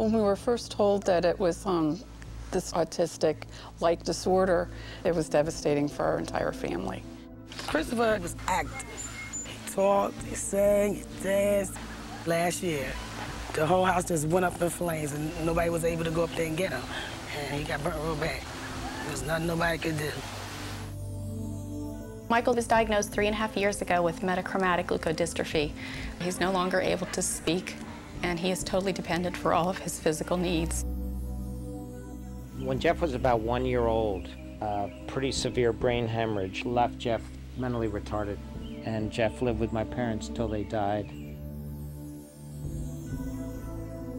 When we were first told that it was this autistic-like disorder, it was devastating for our entire family. Christopher was active. He talked, he sang, he danced. Last year, the whole house just went up in flames and nobody was able to go up there and get him. And he got burnt real bad. There's nothing nobody could do. Michael was diagnosed 3.5 years ago with metachromatic leukodystrophy. He's no longer able to speak, and he is totally dependent for all of his physical needs. When Jeff was about 1 year old, a pretty severe brain hemorrhage left Jeff mentally retarded, and Jeff lived with my parents till they died.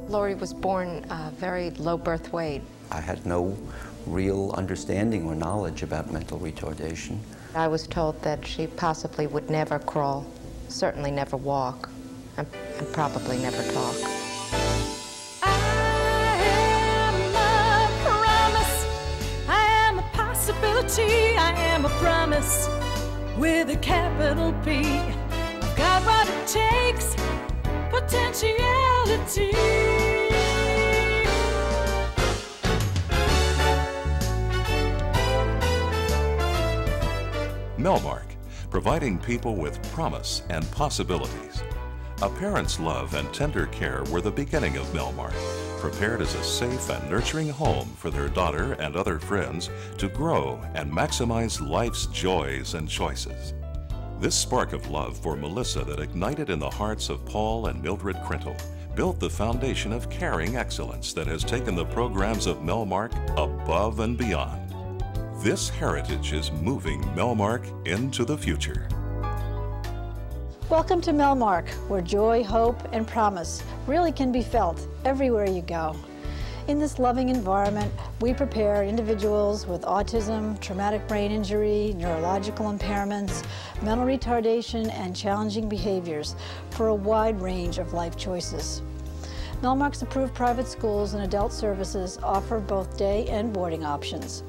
Lori was born very low birth weight. I had no real understanding or knowledge about mental retardation. I was told that she possibly would never crawl, certainly never walk, and probably never talk. I am a promise, I am a possibility, I am a promise with a capital P. I've got what it takes, potentiality. Melmark, providing people with promise and possibilities. A parent's love and tender care were the beginning of Melmark, prepared as a safe and nurturing home for their daughter and other friends to grow and maximize life's joys and choices. This spark of love for Melissa that ignited in the hearts of Paul and Mildred Crintle built the foundation of caring excellence that has taken the programs of Melmark above and beyond. This heritage is moving Melmark into the future. Welcome to Melmark, where joy, hope, and promise really can be felt everywhere you go. In this loving environment, we prepare individuals with autism, traumatic brain injury, neurological impairments, mental retardation, and challenging behaviors for a wide range of life choices. Melmark's approved private schools and adult services offer both day and boarding options.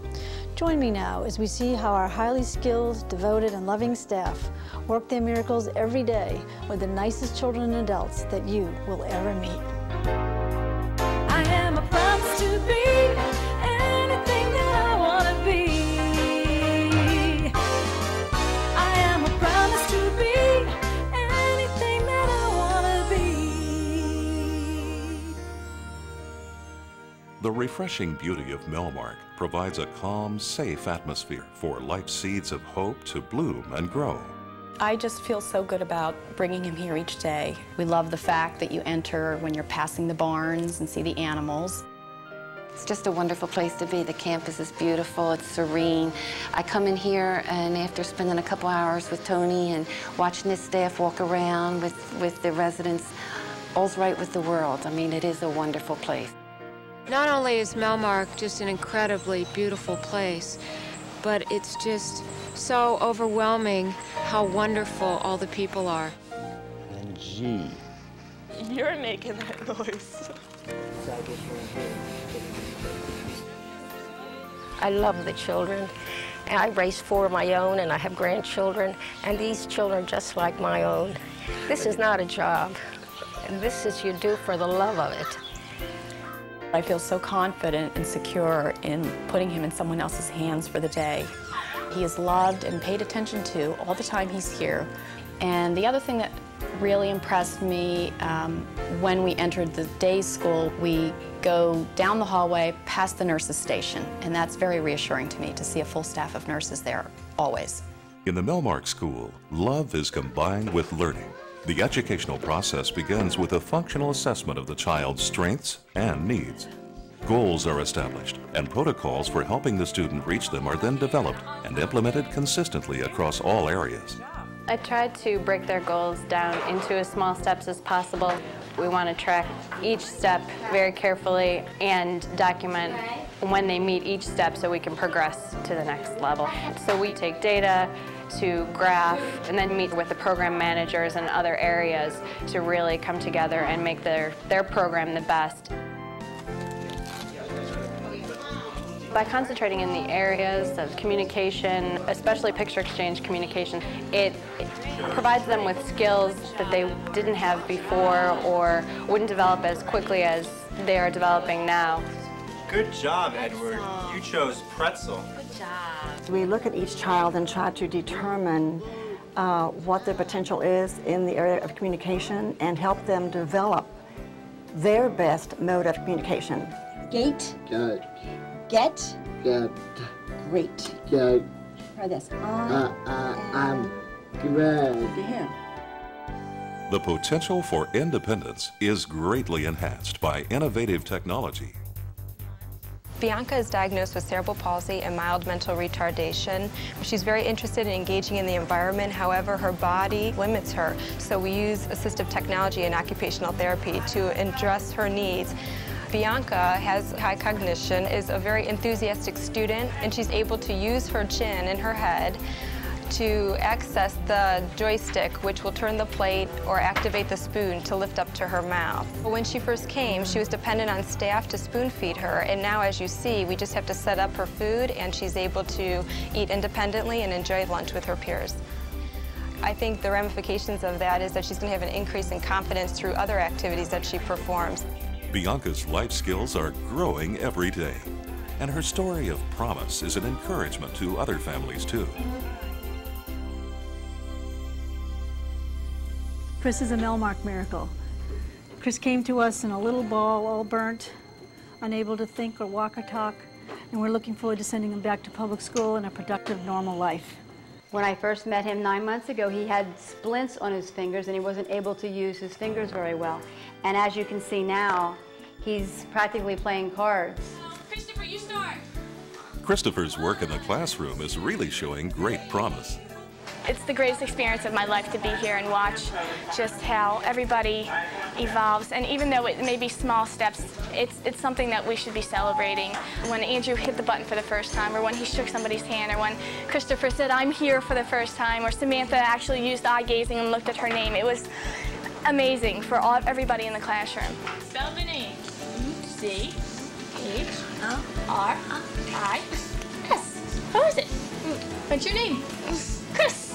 Join me now as we see how our highly skilled, devoted, and loving staff work their miracles every day with the nicest children and adults that you will ever meet. I am a promise to be anything that I want to be. I am a promise to be anything that I want to be. The refreshing beauty of Melmark provides a calm, safe atmosphere for life's seeds of hope to bloom and grow. I just feel so good about bringing him here each day. We love the fact that you enter when you're passing the barns and see the animals. It's just a wonderful place to be. The campus is beautiful, it's serene. I come in here and after spending a couple hours with Tony and watching his staff walk around with the residents, all's right with the world. I mean, it is a wonderful place. Not only is Melmark just an incredibly beautiful place, but it's just so overwhelming how wonderful all the people are. And G. You're making that noise. I love the children. I raised 4 of my own, and I have grandchildren, and these children are just like my own. This is not a job. This is you do for the love of it. I feel so confident and secure in putting him in someone else's hands for the day. He is loved and paid attention to all the time he's here. And the other thing that really impressed me when we entered the day school, we go down the hallway past the nurses' station, and that's very reassuring to me to see a full staff of nurses there, always. In the Melmark School, love is combined with learning. The educational process begins with a functional assessment of the child's strengths and needs. Goals are established, and protocols for helping the student reach them are then developed and implemented consistently across all areas. I tried to break their goals down into as small steps as possible. We want to track each step very carefully and document when they meet each step so we can progress to the next level. So we take data to graph and then meet with the program managers and other areas to really come together and make their program the best. By concentrating in the areas of communication, especially picture exchange communication, it provides them with skills that they didn't have before or wouldn't develop as quickly as they are developing now. Good job, Edward. You chose pretzel. Good job. We look at each child and try to determine what their potential is in the area of communication and help them develop their best mode of communication. Gate. Good. Get. Good. Great. Good. Try this. I'm glad. To him. The potential for independence is greatly enhanced by innovative technology. Bianca is diagnosed with cerebral palsy and mild mental retardation. She's very interested in engaging in the environment, however, her body limits her. So we use assistive technology and occupational therapy to address her needs. Bianca has high cognition, is a very enthusiastic student, and she's able to use her chin and her head to access the joystick, which will turn the plate or activate the spoon to lift up to her mouth. When she first came, she was dependent on staff to spoon feed her, and now, as you see, we just have to set up her food, and she's able to eat independently and enjoy lunch with her peers. I think the ramifications of that is that she's going to have an increase in confidence through other activities that she performs. Bianca's life skills are growing every day, and her story of promise is an encouragement to other families too. Chris is a Melmark miracle. Chris came to us in a little ball, all burnt, unable to think or walk or talk, and we're looking forward to sending him back to public school and a productive, normal life. When I first met him 9 months ago, he had splints on his fingers and he wasn't able to use his fingers very well. And as you can see now, he's practically playing cards. Christopher, you start. Christopher's work in the classroom is really showing great promise. It's the greatest experience of my life to be here and watch just how everybody evolves. And even though it may be small steps, it's something that we should be celebrating. When Andrew hit the button for the first time, or when he shook somebody's hand, or when Christopher said, "I'm here" for the first time, or Samantha actually used eye gazing and looked at her name. It was amazing for everybody in the classroom. Spell the name. C-H-R-I-S. Who is it? What's your name? Chris.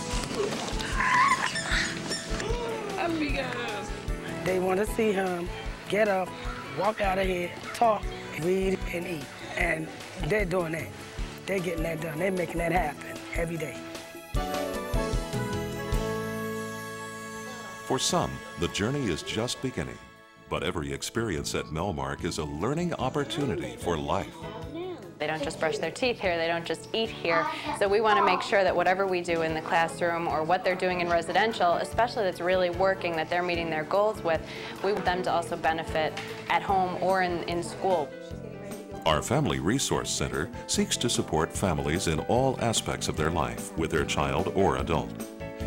They want to see him get up, walk out of here, talk, read, and eat. And they're doing that. They're getting that done. They're making that happen every day. For some, the journey is just beginning, but every experience at Melmark is a learning opportunity for life. They don't just brush their teeth here, they don't just eat here. So we want to make sure that whatever we do in the classroom or what they're doing in residential, especially that's really working, that they're meeting their goals with, we want them to also benefit at home or in school. Our Family Resource Center seeks to support families in all aspects of their life with their child or adult.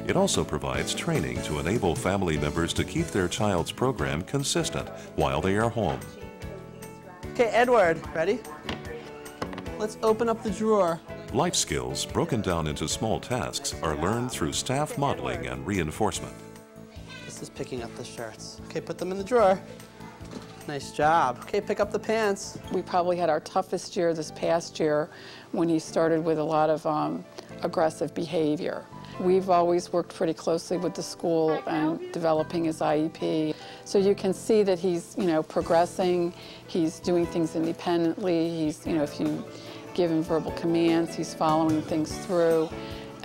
It also provides training to enable family members to keep their child's program consistent while they are home. Okay, Edward, ready? Let's open up the drawer. Life skills broken down into small tasks are learned through staff modeling and reinforcement. This is picking up the shirts. Okay, put them in the drawer. Nice job. Okay, pick up the pants. We probably had our toughest year this past year when he started with a lot of aggressive behavior. We've always worked pretty closely with the school and developing his IEP. So you can see that he's, progressing. He's doing things independently. He's, if you give him verbal commands, he's following things through.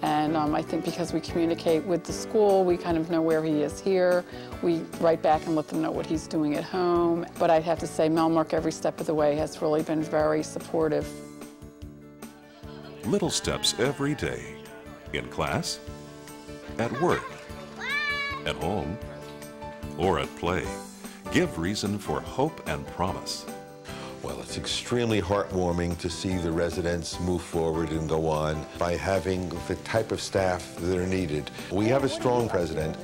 And I think because we communicate with the school, we kind of know where he is here. We write back and let them know what he's doing at home. But I'd have to say Melmark every step of the way has really been very supportive. Little steps every day. In class, at work, at home, or at play. Give reason for hope and promise. Well, it's extremely heartwarming to see the residents move forward and go on by having the type of staff that are needed. We have a strong president,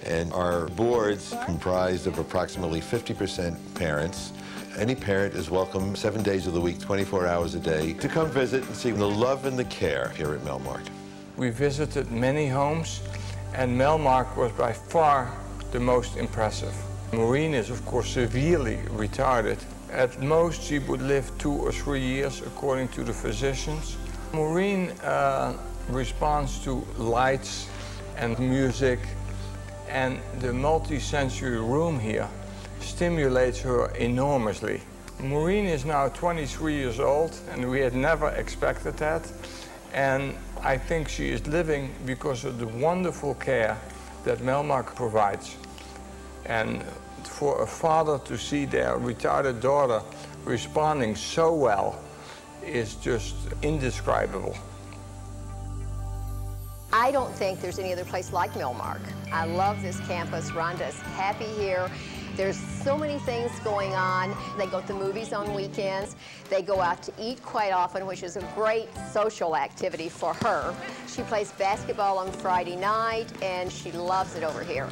and our board's comprised of approximately 50% parents. Any parent is welcome 7 days of the week, 24 hours a day, to come visit and see the love and the care here at Melmark. We visited many homes, and Melmark was by far the most impressive. Maureen is, of course, severely retarded. At most, she would live 2 or 3 years, according to the physicians. Maureen responds to lights and music, and the multi-sensory room here stimulates her enormously. Maureen is now 23 years old, and we had never expected that. And I think she is living because of the wonderful care that Melmark provides. And for a father to see their retarded daughter responding so well is just indescribable. I don't think there's any other place like Melmark. I love this campus. Rhonda's happy here. There's so many things going on. They go to the movies on weekends. They go out to eat quite often, which is a great social activity for her. She plays basketball on Friday night, and she loves it over here.